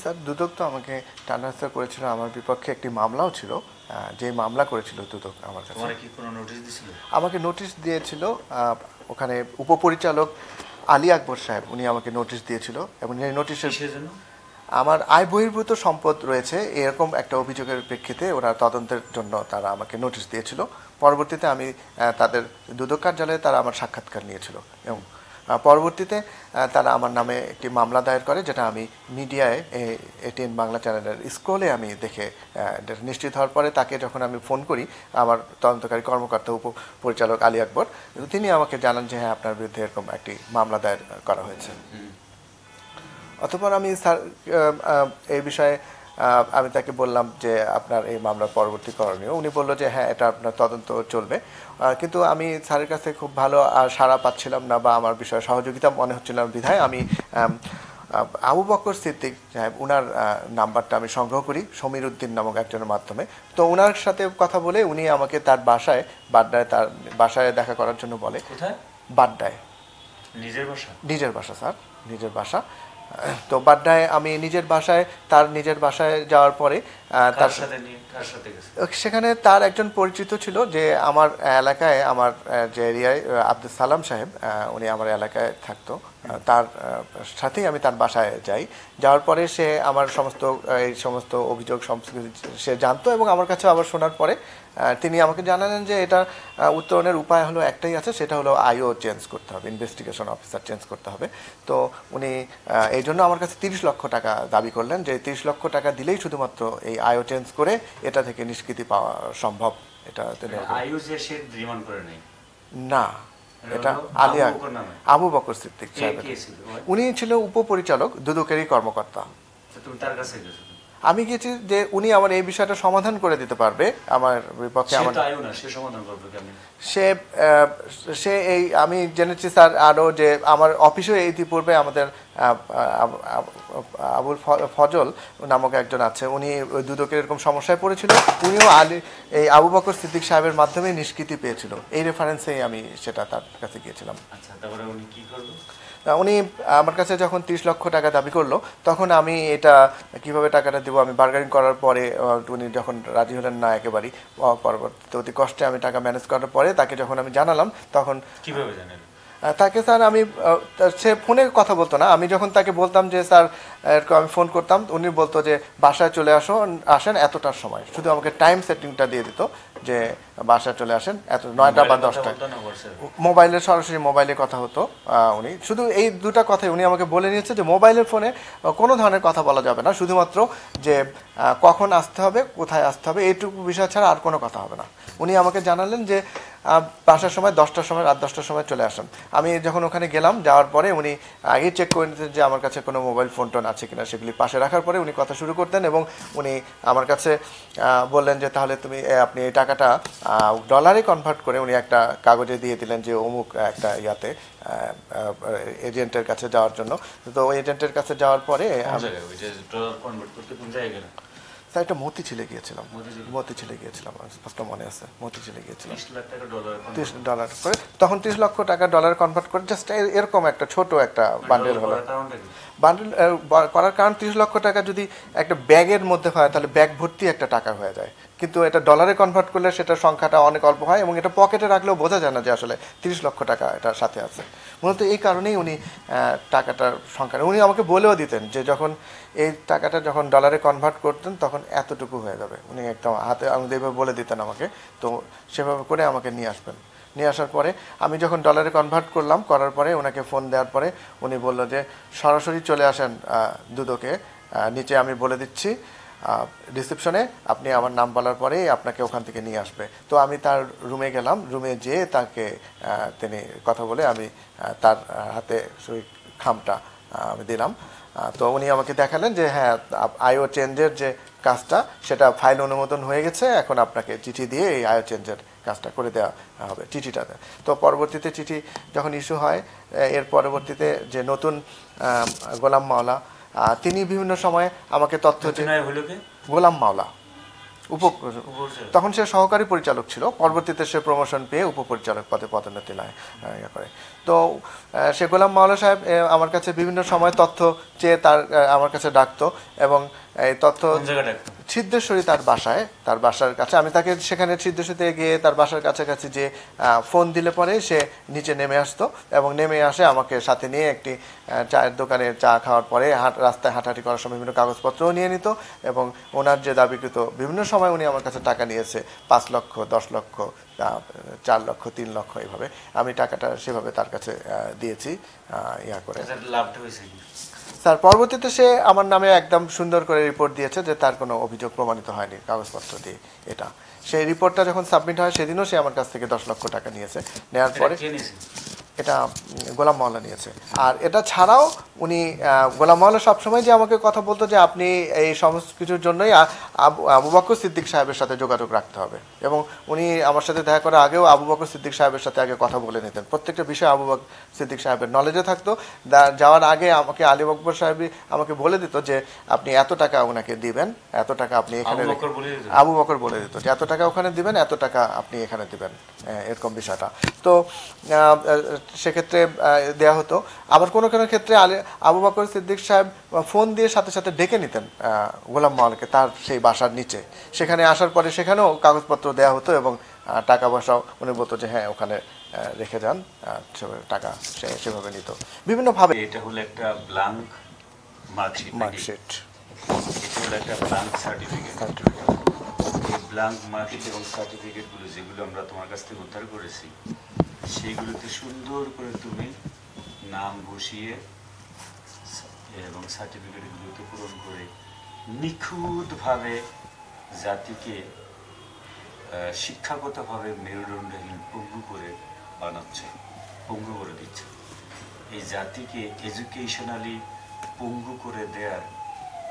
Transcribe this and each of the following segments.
Sir দুদক তো আমাকে transfer করেছিল, আমার বিপক্ষে একটি মামলাও ছিল, যে মামলা করেছিল দুদক আমার কাছে। তোমার কি কোনো নোটিশ দিয়েছিল? আমাকে নোটিশ দিয়েছিল ওখানে উপপরিচালক আলী আকবর সাহেব, উনি আমাকে নোটিশ দিয়েছিল এবং এই নোটিশের জন্য আমার আয় বহির্ভূত সম্পদ রয়েছে এরকম একটা অভিযোগের প্রেক্ষিতে ওরা তদন্তের জন্য তারা আমাকে নোটিশ দিয়েছিল। পরবর্তীতে আমি তাদের দুদক কার্যালয়ে তারা আমার সাক্ষাৎকার নিয়েছিল এবং পরবর্তীতে তারা আমার নামে একটি মামলা দায়ের করে, যেটা আমি মিডিয়ায় এটিএন বাংলা চ্যানেলের স্ক্রলে আমি দেখে নিশ্চিত হওয়ার পরে তাকে যখন আমি ফোন করি, আমার তদন্তকারী কর্মকর্তা উপপরিচালক আলী আকবর, তিনি আমাকে জানান যে হ্যাঁ আপনার বিরুদ্ধে এরকম একটি মামলা দায়ের করা হয়েছে। অতঃপর আমি স্যার এই বিষয়ে আমি তাকে বললাম যে আপনার এই মামলার পরবর্তী করণীয়। উনি বললো যে হ্যাঁ এটা আপনার তদন্ত চলবে, কিন্তু আমি স্যারের কাছে খুব ভালো সাড়া পাচ্ছিলাম না বা আমার বিষয়ে সহযোগিতা মনে হচ্ছিল না, বিধায় আমি আবু বকর সিদ্দিক সাহেব উনার নাম্বারটা আমি সংগ্রহ করি সমীর উদ্দিন নামক একজনের মাধ্যমে। তো ওনার সাথে কথা বলে উনি আমাকে তার বাসায় বাড্ডায় তার বাসায় দেখা করার জন্য বলে। কোথায়? বাড্ডায়। নিজের বাসা? নিজের বাসা স্যার, নিজের বাসা। তো বাড্ডায় আমি তার নিজের বাসায় যাওয়ার পরে তার সাথে সেখানে তার একজন পরিচিত ছিল যে আমার এলাকায়, আমার যে এরিয়ায় আব্দুল সালাম সাহেব, উনি আমার এলাকায় থাকতো, তার সাথেই আমি তার বাসায় যাই। যাওয়ার পরে সে আমার এই সমস্ত অভিযোগ সে জানতো এবং আমার কাছে আবার শোনার পরে তিনি আমাকে জানালেন যে এটা উত্তরণের উপায় হলো একটাই আছে, সেটা হলো আইও চেঞ্জ করতে হবে, ইনভেস্টিগেশন অফিসার চেঞ্জ করতে হবে। তো উনি এই জন্য আমার কাছে 30 লক্ষ টাকা দাবি করলেন, যে 30 লক্ষ টাকা দিলেই শুধুমাত্র এই আইও চেঞ্জ করে এটা থেকে নিষ্কৃতি পাওয়া সম্ভব। এটা না, এটা আবু বকর সিদ্দিক সাহেব, উনি ছিল উপপরিচালক দুদকেরই কর্মকর্তা। আমি গেছি যে উনি আমার এই বিষয়টা সমাধান করে দিতে পারবে আমার বিপক্ষে। সে এই আমি জেনেছি স্যার আরও যে আমার অফিসে ইতিপূর্বে আমাদের আবুল ফজল নামক একজন আছে, উনি দুদকের এরকম সমস্যায় পড়েছিল, উনিও এই আবু বকর সিদ্দিক সাহেবের মাধ্যমে নিষ্কৃতি পেয়েছিল। এই রেফারেন্সেই আমি সেটা তার কাছে গিয়েছিলাম। উনি আমার কাছে যখন 30 লক্ষ টাকা দাবি করলো, তখন আমি এটা কিভাবে টাকাটা দেবো আমি বার্গেনিং করার পরে উনি যখন রাজি হলেন না একেবারেই, পরবর্তীতে অতি কষ্টে আমি টাকা ম্যানেজ করার পরে তাকে যখন আমি জানালাম, তখন কিভাবে জানেন তাকে স্যার আমি সে ফোনে কথা বলতো না, আমি যখন তাকে বলতাম যে স্যার এরকম আমি ফোন করতাম, উনি বলতো যে বাসায় চলে আসেন এতটার সময়, শুধু আমাকে টাইম সেটিংটা দিয়ে দিত যে বাসায় চলে আসেন এত 9টা বা 10টায়। মোবাইলে সরাসরি মোবাইলে কথা হতো, উনি শুধু এই দুটা কথাই উনি আমাকে বলে নিয়েছে যে মোবাইলের ফোনে কোনো ধরনের কথা বলা যাবে না, শুধুমাত্র যে কখন আসতে হবে, কোথায় আসতে হবে, এইটুকু বিষয় ছাড়া আর কোনো কথা হবে না। উনি আমাকে জানালেন যে বাসার সময় 10টার সময়, রাত 10টার সময় চলে আসেন। আমি যখন ওখানে গেলাম, যাওয়ার পরে উনি আগেই চেক করে নিতেন যে আমার কাছে কোনো মোবাইল ফোন টোন আছে কিনা, সেগুলি পাশে রাখার পরে উনি কথা শুরু করতেন এবং উনি আমার কাছে বললেন যে তাহলে আপনি এই টাকাটা ডলারে কনভার্ট করে, উনি একটা কাগজে দিয়ে দিলেন যে অমুক একটা ইয়াতে এজেন্টের কাছে যাওয়ার জন্য। তো ওই এজেন্টের কাছে যাওয়ার পরে স্যার এটা মতিঝিলে গিয়েছিলাম, স্পষ্ট মনে আছে, মতিঝিলে গিয়েছিলাম। $30 করে তখন 30 লক্ষ টাকা ডলার কনভার্ট করে জাস্ট এরকম একটা ছোট একটা বান্ডেল হলো। বান্ডেল করার কারণ 30 লক্ষ টাকা যদি একটা ব্যাগের মধ্যে হয় তাহলে ব্যাগ ভর্তি একটা টাকা হয়ে যায়, কিন্তু এটা ডলারে কনভার্ট করলে সেটার সংখ্যাটা অনেক অল্প হয় এবং এটা পকেটে রাখলেও বোঝা যায় না যে আসলে 30 লক্ষ টাকা এটার সাথে আছে। মূলত এই কারণেই উনি টাকাটার সংখ্যা উনি আমাকে বলেও দিতেন যে যখন এই টাকাটা যখন ডলারে কনভার্ট করতেন তখন এতটুকু হয়ে যাবে, উনি একদম হাতে আঙুল দিয়ে বলে দিতেন আমাকে। তো সেভাবে করে আমাকে নিয়ে আসবেন। নিয়ে আসার পরে আমি যখন ডলারে কনভার্ট করার পরে ওনাকে ফোন দেওয়ার পরে উনি বললো যে সরাসরি চলে আসেন দুদকে, নিচে আমি বলে দিচ্ছি রিসেপশনে, আপনি আমার নাম বলার পরেই আপনাকে ওখান থেকে নিয়ে আসবে। তো আমি তার রুমে গেলাম, রুমে যেয়ে তাকে তিনি কথা বলে আমি তার হাতে সেই খামটা আমি দিলাম। তো উনি আমাকে দেখালেন যে হ্যাঁ আইও চেঞ্জের যে কাজটা সেটা ফাইল অনুমোদন হয়ে গেছে, এখন আপনাকে চিঠি দিয়ে এই আইও চেঞ্জের কাজটা করে দেওয়া হবে চিঠিটাতে। তো পরবর্তীতে চিঠি যখন ইস্যু হয়, এর পরবর্তীতে যে নতুন গোলাম মাওলা, তিনি বিভিন্ন সময়ে আমাকে তথ্য, গোলাম মাওলা তখন সে সহকারী পরিচালক ছিল, পরবর্তীতে সে প্রমোশন পেয়ে উপপরিচালক পদে পদোন্নতি নেয় ইয়ে করে। তো সে গোলাম মাওলা সাহেব আমার কাছে বিভিন্ন সময় তথ্য চেয়ে আমার কাছে ডাকতো, এবং এই তথ্য সিদ্ধেশ্বরী তার বাসার কাছে, আমি তাকে সেখানে সিদ্ধেশ্বরীতে গিয়ে তার বাসার কাছাকাছি যে ফোন দিলে পরে সে নিচে নেমে আসতো, এবং নেমে আসে আমাকে সাথে নিয়ে একটি চায়ের দোকানে চা খাওয়ার পরে রাস্তায় হাঁটাহাঁটি করার সময় বিভিন্ন কাগজপত্রও নিয়ে নিত, এবং ওনার যে দাবিকৃত বিভিন্ন সময় উনি আমার কাছে টাকা নিয়েছে 5 লক্ষ, 10 লক্ষ, 4 লক্ষ, 3 লক্ষ, এইভাবে আমি টাকাটা সেভাবে তার কাছে দিয়েছি ইয়া করে। স্যার পরবর্তীতে সে আমার নামে একদম সুন্দর করে রিপোর্ট দিয়েছে যে তার কোনো অভিযোগ প্রমাণিত হয়নি কাগজপত্র দিয়ে। এটা সেই রিপোর্টটা যখন সাবমিট হয় সেদিনও সে আমার কাছ থেকে 10 লক্ষ টাকা নিয়েছে। নেওয়ার পরে এটা গোলাম মাওলা নিয়েছে। আর এটা ছাড়াও উনি গোলাম মাওলা সবসময় যে আমাকে কথা বলতো যে আপনি এই সমস্ত কিছুর জন্যই আবু বকর সিদ্দিক সাহেবের সাথে যোগাযোগ রাখতে হবে, এবং উনি আমার সাথে দেখা করার আগেও আবু বকর সিদ্দিক সাহেবের সাথে আগে কথা বলে নিতেন, প্রত্যেকটা বিষয়ে আবু বকর সিদ্দিক সাহেবের নলেজে থাকতো। যাওয়ার আগে আমাকে আলী আকবর সাহেবই আমাকে বলে দিত যে আপনি এত টাকা ওনাকে দিবেন, এত টাকা আপনি এখানে, আবু বকর বলে দিত যে এত টাকা ওখানে দিবেন, এত টাকা আপনি এখানে দিবেন, এরকম বিষয়টা। তো সেক্ষেত্রে দেওয়া হতো। আবার কোনো কোনো ক্ষেত্রে আবু বকর সিদ্দিক সাহেব ফোন দিয়ে সাথে সাথে ডেকে নিতেন গোলাম মাওলাকে তার সেই বাসার নিচে, সেখানে আসার পরে সেখানেও কাগজপত্র দেওয়া হতো, এবং টাকা পয়সাও উনি বলতো যে হ্যাঁ ওখানে রেখে যান, টাকা সেভাবে নিত বিভিন্নভাবে। এটা হলো একটা ব্ল্যাঙ্ক মার্কশিট, এটা হলো একটা ব্ল্যাঙ্ক সার্টিফিকেট। এই ব্ল্যাঙ্ক মার্কশিট এবং সার্টিফিকেটগুলো যেগুলো আমরা তোমার কাছ থেকে উদ্ধার করেছি, সেইগুলোতে সুন্দর করে তুমি নাম বসিয়ে এবং সার্টিফিকেটগুলোকে পূরণ করে নিখুঁতভাবে জাতিকে শিক্ষাগতভাবে মেরুদণ্ডহীন পঙ্গু করে বানাচ্ছে, পঙ্গু করে দিচ্ছে। এই জাতিকে এডুকেশনালি পঙ্গু করে দেওয়ার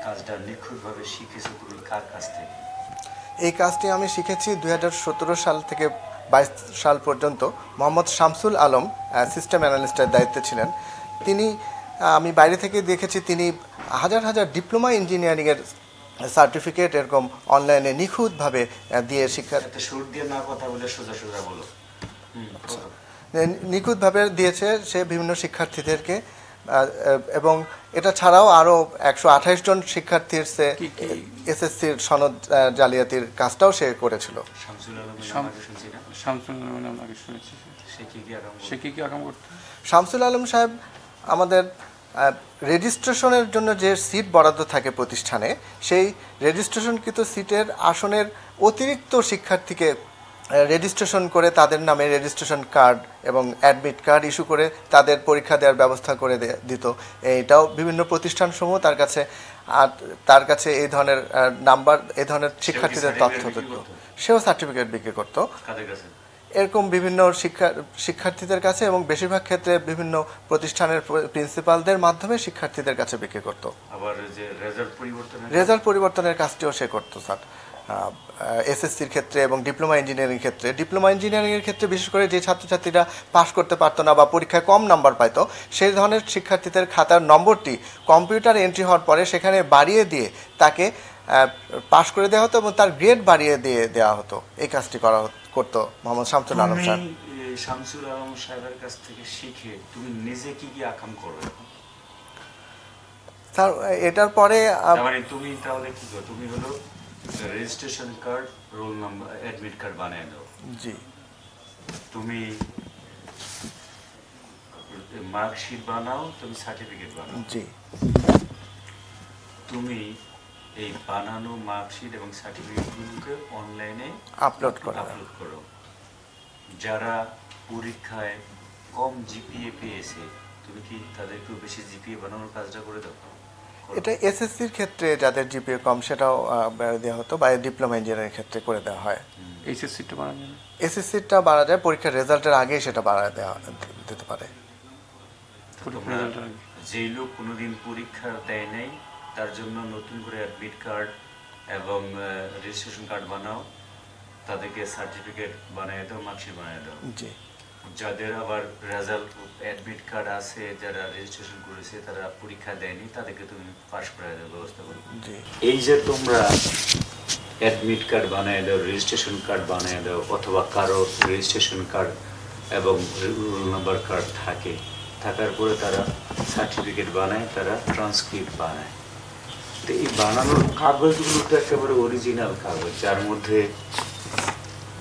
কাজটা নিখুঁতভাবে শিখেছো তুমি কার কাছ থেকে? এই কাজটি আমি শিখেছি 2017 সাল থেকে 22 সাল পর্যন্ত মোহাম্মদ শামসুল আলম সিস্টেম অ্যানালিস্টের দায়িত্বে ছিলেন। তিনি, আমি বাইরে থেকে দেখেছি, তিনি হাজার হাজার ডিপ্লোমা ইঞ্জিনিয়ারিংয়ের সার্টিফিকেট এরকম অনলাইনে নিখুঁতভাবে দিয়ে নিখুঁতভাবে দিয়েছে সে বিভিন্ন শিক্ষার্থীদেরকে। এবং এটা ছাড়াও আরও 128 জন শিক্ষার্থীর এসএসসির সনদ জালিয়াতির কাজটাও সে করেছিল। শামসুল আলম সাহেব আমাদের রেজিস্ট্রেশনের জন্য যে সিট বরাদ্দ থাকে প্রতিষ্ঠানে, সেই রেজিস্ট্রেশনকৃত সিটের আসনের অতিরিক্ত শিক্ষার্থীকে রেজিস্ট্রেশন করে তাদের নামে রেজিস্ট্রেশন কার্ড এবং অ্যাডমিট কার্ড ইস্যু করে তাদের পরীক্ষা দেওয়ার ব্যবস্থা করে দিত। এটাও বিভিন্ন প্রতিষ্ঠানসমূহ তার কাছে এই ধরনের নাম্বার, এই ধরনের শিক্ষার্থীদের তথ্য দিত। সেও সার্টিফিকেট বিক্রি করত এরকম বিভিন্ন শিক্ষার্থীদের কাছে, এবং বেশিরভাগ ক্ষেত্রে বিভিন্ন প্রতিষ্ঠানের প্রিন্সিপালদের মাধ্যমে শিক্ষার্থীদের কাছে বিক্রি করত। রেজাল্ট পরিবর্তনের কাজটিও সে করতো স্যার এসএসসির ক্ষেত্রে এবং ডিপ্লোমা ইঞ্জিনিয়ারিং ক্ষেত্রে। ডিপ্লোমা ইঞ্জিনিয়ারিংয়ের ক্ষেত্রে বিশেষ করে যে ছাত্রছাত্রীরা পাশ করতে পারতো না বা পরীক্ষায় কম নাম্বার পাইতো, সেই ধরনের শিক্ষার্থীদের খাতার নম্বরটি কম্পিউটার এন্ট্রি হওয়ার পরে সেখানে বাড়িয়ে দিয়ে তাকে পাশ করে দেওয়া হতো এবং তার গ্রেড বাড়িয়ে দিয়ে দেওয়া হতো। এই কাজটি করতো মোহাম্মদ শামসুল আলম সাহেব। শামসুল আলম সাহেবের কাছ থেকে শিখে তুমি নিজে কি কি আকাম করো স্যার? এটার পরে তুমি তাহলে কি করো? তুমি হলো registration card, roll number, admit card বানিয়ে দাও। জি। তুমি মার্কশিট বানাও, তুমি সার্টিফিকেট বানাও। জি। তুমি এই বানানো মার্কশিট এবং সার্টিফিকেটগুলোকে অনলাইনে আপলোড করো। যারা পরীক্ষায় কম জিপিএ পেয়েছে, তুমি কি তাদেরকেও বেশি জিপিএ বানানোর কাজটা করে দাও? এটা এসএসসির ক্ষেত্রে যাদের জিপিএ কম সেটাও দেওয়া হতো, বা ডিপ্লোমা ইঞ্জিনিয়ারিং ক্ষেত্রে করে দেওয়া হয়। এসএসসিটা বাড়া যায় পরীক্ষার রেজাল্টের আগেই, সেটা বাড়ায় দিতে পারে। যেই লোক কোনোদিন পরীক্ষা দেয় নাই তার জন্য নতুন করে অ্যাডমিট কার্ড এবং রেজিস্ট্রেশন কার্ড বানাও, তাদেরকে সার্টিফিকেট বানিয়ে দাও, মার্কশিট বানিয়ে দাও। জি। যাদের আবার রেজাল্ট অ্যাডমিট কার্ড আছে, যারা রেজিস্ট্রেশন করেছে তারা পরীক্ষা দেয়নি, তাদেরকে তুমি পাস করায় দেওয়ার ব্যবস্থা করো। জি। এই যে তোমরা অ্যাডমিট কার্ড বানিয়ে দাও, রেজিস্ট্রেশন কার্ড বানিয়ে দাও, অথবা কারো রেজিস্ট্রেশন কার্ড এবং রোল নাম্বার কার্ড থাকার পরে তারা সার্টিফিকেট বানায়, তারা ট্রান্সক্রিপ্ট বানায়। তো এই বানানোর কাগজগুলো তো একেবারে অরিজিনাল কাগজ, যার মধ্যে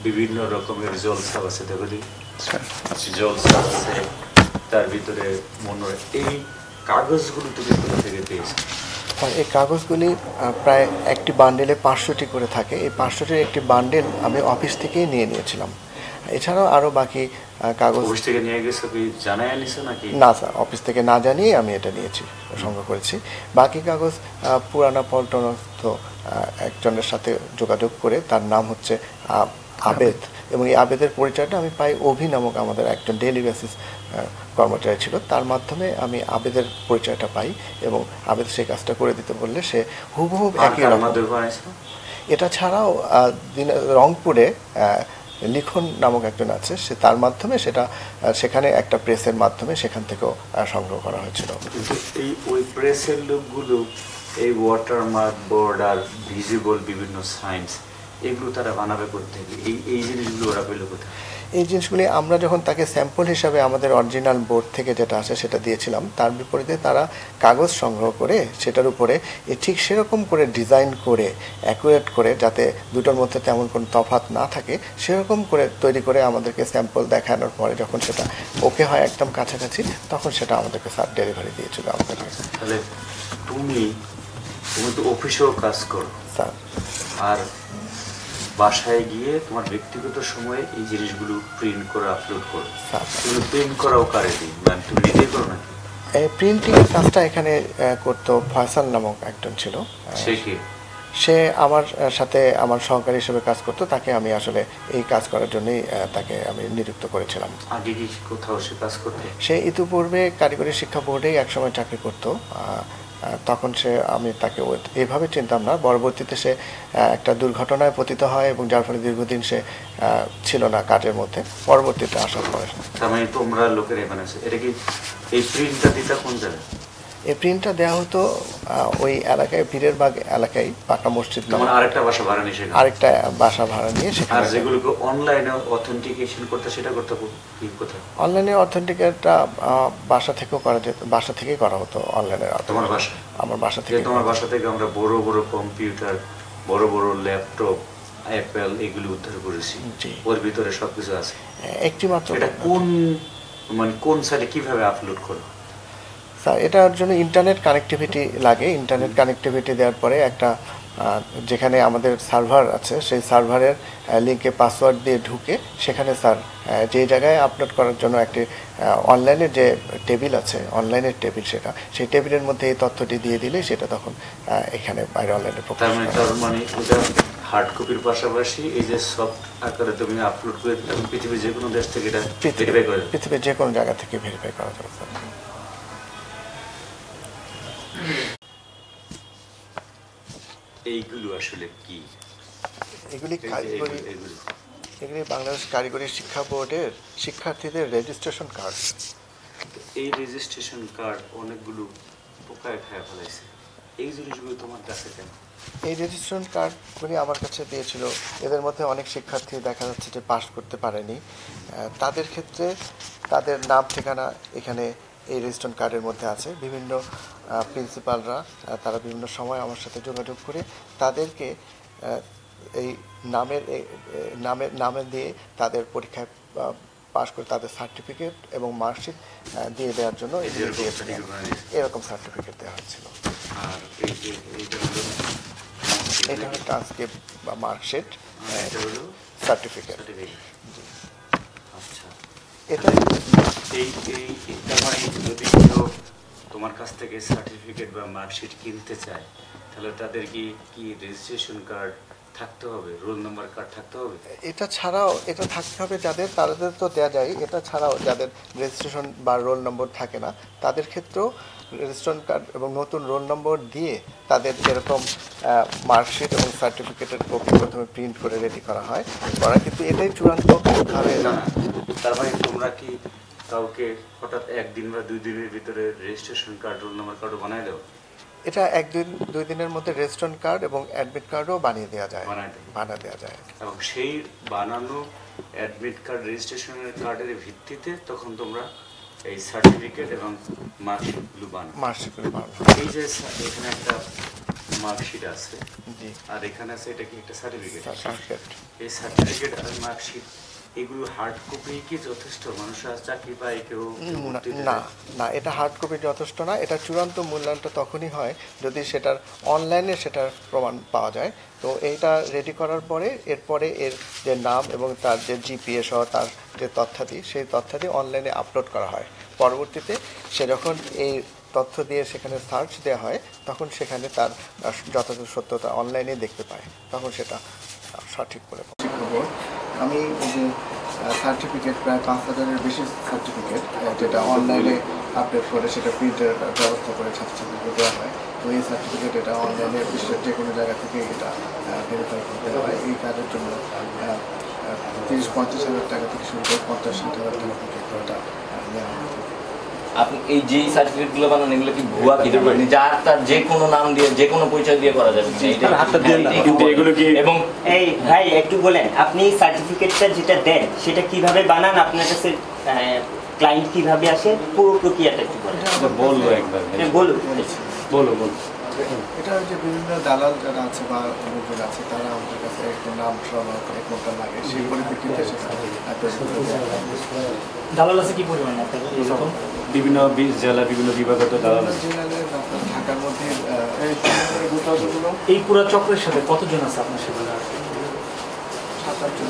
বিভিন্ন রকমের জলসাপ আছে, দেখো জলসাপ আছে, তার ভিতরে এই কাগজগুলো তুমি কোথা থেকে পেয়েছো? এই কাগজগুলি প্রায় একটি বান্ডেলে 500টি করে থাকে। এই 500টির একটি বান্ডেল আমি অফিস থেকেই নিয়েছিলাম। এছাড়াও আরও বাকি কাগজ অফিস থেকে নিয়ে গেছো কি জানাই আনিছো নাকি? না স্যার, অফিস থেকে না জানিয়ে আমি এটা নিয়েছি, সংগ্রহ করেছি। বাকি কাগজ পুরানা পল্টনস্থ একজনের সাথে যোগাযোগ করে, তার নাম হচ্ছে আবেদ, এবং এই আবেদের পরিচয়টা আমি পাই অভি নামক আমাদের একজন ডেইলি বেসিস কর্মচারী ছিল, তার মাধ্যমে আমি আবেদের পরিচয়টা পাই এবং আবেদ সেই কাজটা করে দিতে বললে সে হুবহু একই রকম। এটা ছাড়াও রংপুরে লিখন নামক একজন আছে, সে তার মাধ্যমে সেখানে একটা প্রেসের মাধ্যমে সেখান থেকেও সংগ্রহ করা হয়েছিল। কিন্তু ওই প্রেসের লোকগুলো এই ওয়াটারমার্ক, বর্ডার, ভিজিবল বিভিন্ন সাইন্স এগুলো তারা বানাবে করতে, এই জিনিসগুলো ওরা পেল কোথায়? এই জিনিসগুলি আমরা যখন তাকে স্যাম্পল হিসাবে আমাদের অরিজিনাল বোর্ড থেকে যেটা আসে সেটা দিয়েছিলাম, তার বিপরীতে তারা কাগজ সংগ্রহ করে সেটার উপরে ঠিক সেরকম করে ডিজাইন করে অ্যাকুরেট করে, যাতে দুটোর মধ্যে তেমন কোনো তফাৎ না থাকে, সেরকম করে তৈরি করে আমাদেরকে স্যাম্পল দেখানোর পরে যখন সেটা ওকে হয় একদম কাছাকাছি, তখন সেটা আমাদেরকে স্যার ডেলিভারি দিয়েছিল আমাদের কাছে। তাহলে তুমি তো অফিসেও কাজ করো স্যার, আর বাসায় গিয়ে তোমার ব্যক্তিগত সময়ে এই জিনিসগুলো প্রিন্ট করে আপলোড করো। তুমি প্রিন্ট করাও কারে দিই, মানে তুমি নিজেই করো নাকি? এই প্রিন্টিংয়ের কাজটা এখানে করতো ফয়সাল নামক একজন ছিল। সে আমার সাথে আমার সহকারী হিসেবে কাজ করতো, তাকে আমি আসলে এই কাজ করার জন্যই তাকে আমি নিযুক্ত করেছিলাম। আগে কি কোথাও সে কাজ করতো? সে ইতিপূর্বে কারিগরি শিক্ষা বোর্ডেই একসময় চাকরি করতো। তখন আমি তাকে এইভাবে চিনতাম না। পরবর্তীতে সে একটা দুর্ঘটনায় পতিত হয় এবং যার ফলে দীর্ঘদিন সে ছিল না কাজের মধ্যে। পরবর্তীতে আসার পরে তোমরা লোকের এটা কি এই প্রিন্টটা দিতে কোন জায়গায়? এই প্রিন্টটা দেওয়া হতো ওই এলাকায়, পীরের বাগ এলাকায়, পাকা মসজিদ, আরেকটা বাসা ভাড়া নিয়ে, আরেকটা বাসা ভাড়া নিয়ে সেখানে। আর যেগুলোকে অনলাইনে অথেন্টিকেশন করতে, সেটা করতে কোথায়? অনলাইনে অথেন্টিকেটটা বাসা থেকেও করা যেত, বাসা থেকেই করা হতো অনলাইনে। তোমার বাসা? আমার বাসা থেকে। তোমার বাসা থেকে আমরা বড় বড় কম্পিউটার, বড় বড় ল্যাপটপ, অ্যাপেল এগুলো উদ্ধার করেছি, ওর ভিতরে সবকিছু আছে। একটি মাত্র। এটা কোন সাইটে কিভাবে আপলোড করো? স্যার, এটার জন্য ইন্টারনেট কানেক্টিভিটি লাগে। ইন্টারনেট কানেক্টিভিটি দেওয়ার পরে একটা যেখানে আমাদের সার্ভার আছে, সেই সার্ভারের লিঙ্কে পাসওয়ার্ড দিয়ে ঢুকে সেখানে স্যার যে জায়গায় আপলোড করার জন্য একটি অনলাইনের যে টেবিল আছে, অনলাইনের টেবিল, সেই টেবিলের মধ্যে এই তথ্যটি দিয়ে দিলে সেটা তখন এখানে বাইরে অনলাইনে প্রকাশ করা। তার মানে এটা হার্ড কপির পাশাপাশি এই যে সফট আকারে তুমি আপলোড করে পৃথিবীর যে কোনো দেশ থেকে এটা ভেরিফাই করে, পৃথিবীর যে কোনো জায়গা থেকে ভেরিফাই করা যাবে স্যার। এইগুলো আসলে কি? এগুলি বাংলাদেশ কারিগরি শিক্ষা বোর্ডের শিক্ষার্থীদের রেজিস্ট্রেশন কার্ড। এই রেজিস্ট্রেশন কার্ড অনেকগুলো পোকায় খায় ফেলাইছে, এই জিনিসগুলো তোমার কাছে কেন? এই রেজিস্ট্রেশন কার্ডগুলি আমার কাছে দিয়েছিল, এদের মধ্যে অনেক শিক্ষার্থী দেখা যাচ্ছে যে পাস করতে পারেনি। তাদের ক্ষেত্রে তাদের নাম ঠিকানা এখানে এই রেজিস্ট্রেশন কার্ডের মধ্যে আছে। বিভিন্ন প্রিন্সিপালরা তারা বিভিন্ন সময় আমার সাথে যোগাযোগ করে তাদেরকে এই নামে দিয়ে তাদের পরীক্ষায় পাস করে তাদের সার্টিফিকেট এবং মার্কশিট দিয়ে দেওয়ার জন্য এরকম সার্টিফিকেট দেওয়া হচ্ছিল। আর এটা হলো ট্রান্সক্রিপ্ট বা মার্কশিট, সার্টিফিকেট। আচ্ছা, এটা যদি কেউ তোমার কাছ থেকে সার্টিফিকেট বা মার্কশিট কিনতে চায়, তাহলে তাদের কি রেজিস্ট্রেশন কার্ড থাকতে হবে, রোল নাম্বার কার্ড থাকতে হবে? এটা ছাড়াও এটা থাকতে হবে যাদের, তাদের তো দেওয়া যায়। এটা ছাড়াও যাদের রেজিস্ট্রেশন বা রোল নম্বর থাকে না, তাদের ক্ষেত্রেও রেজিস্ট্রেশন কার্ড এবং নতুন রোল নম্বর দিয়ে তাদের এরকম মার্কশিট এবং সার্টিফিকেটের কপি প্রথমে প্রিন্ট করে রেডি করা হয়। কিন্তু এটাই চূড়ান্তভাবে না। তার মানে তোমরা কি কাউকে হঠাৎ একদিন বা 2 দিনের ভিতরে রেজিস্ট্রেশন কার্ড, রোল নাম্বার কার্ডও বানায় দাও? এটা দুই দিনের মধ্যে রেজিস্ট্রেশন কার্ড এবং অ্যাডমিট কার্ডও বানিয়ে দেওয়া যায়, বানিয়ে দেওয়া যায়। এবং সেই বানানো অ্যাডমিট কার্ড রেজিস্ট্রেশনের কার্ডের ভিত্তিতে তখন তোমরা এই সার্টিফিকেট এবং মার্কশিটগুলো বানাও। এই যে এখানে একটা মার্কশিট আছে আর এখানে আছে এটা কি একটা সার্টিফিকেট। এই সার্টিফিকেট আর মার্কশিট এগুলো হার্ড কপি কি যথেষ্ট? মানুষের চাকরি পায় কেউ? না, এটা হার্ড কপি যথেষ্ট না। এটা চূড়ান্ত মূল্যায়নটা তখনই হয় যদি সেটার অনলাইনে সেটার প্রমাণ পাওয়া যায়। তো এইটা রেডি করার পরে এরপরে এর যে নাম এবং তার যে জিপিএ সহ তার যে তথ্যাদি, সেই তথ্যাদি অনলাইনে আপলোড করা হয়। পরবর্তীতে সে যখন এই তথ্য দিয়ে সেখানে সার্চ দেওয়া হয় তখন সেখানে তার যথাযথ সত্যতা অনলাইনে দেখতে পায়, তখন সেটা সঠিক বলে। আমি এই যে সার্টিফিকেট প্রায় 5,000-এর বেশি সার্টিফিকেট যেটা অনলাইনে আপডেট করে সেটা প্রিন্টের ব্যবস্থা করে ছাত্রছাত্রীকে দেওয়া হয়। তো এই সার্টিফিকেট এটা অনলাইনে বিশ্বের যে কোনো জায়গা থেকে এটা ভেরিফাই করতে হয়। এই কাজের জন্য 30-50 হাজার টাকা থেকে শুরু করে 50-60 হাজার টাকা পর্যন্ত এটা নেওয়া হয়। আপনি এই যে সার্টিফিকেটগুলো বানান এগুলো কি ভুয়া কি ধরবেন? যার তার যে কোনো নাম দিয়ে যে কোনো পরিচয় দিয়ে করা যাবে এগুলো কি? এবং এই ভাই একটু বলেন, আপনি সার্টিফিকেটটা যেটা দেন সেটা কিভাবে বানান, আপনার কাছে ক্লায়েন্ট কিভাবে আসে, পুরো প্রক্রিয়াটা একটু বলেন। বলবো একবার বলো। এটা যে বিভিন্ন দালাল যারা আছে বা লোকজন আছে তারা আমাদের কাছে একটু নাম সহ এক মোটা লাগে, সেই পরিপ্রেক্ষিতে দালাল আছে কি পরিমাণ? বিভিন্ন জেলা বিভিন্ন বিভাগে তো দালাল আছে। ঢাকার মধ্যে এই পুরো চক্রের সাথে কতজন আছে আপনার সাথে? 7-8 জন।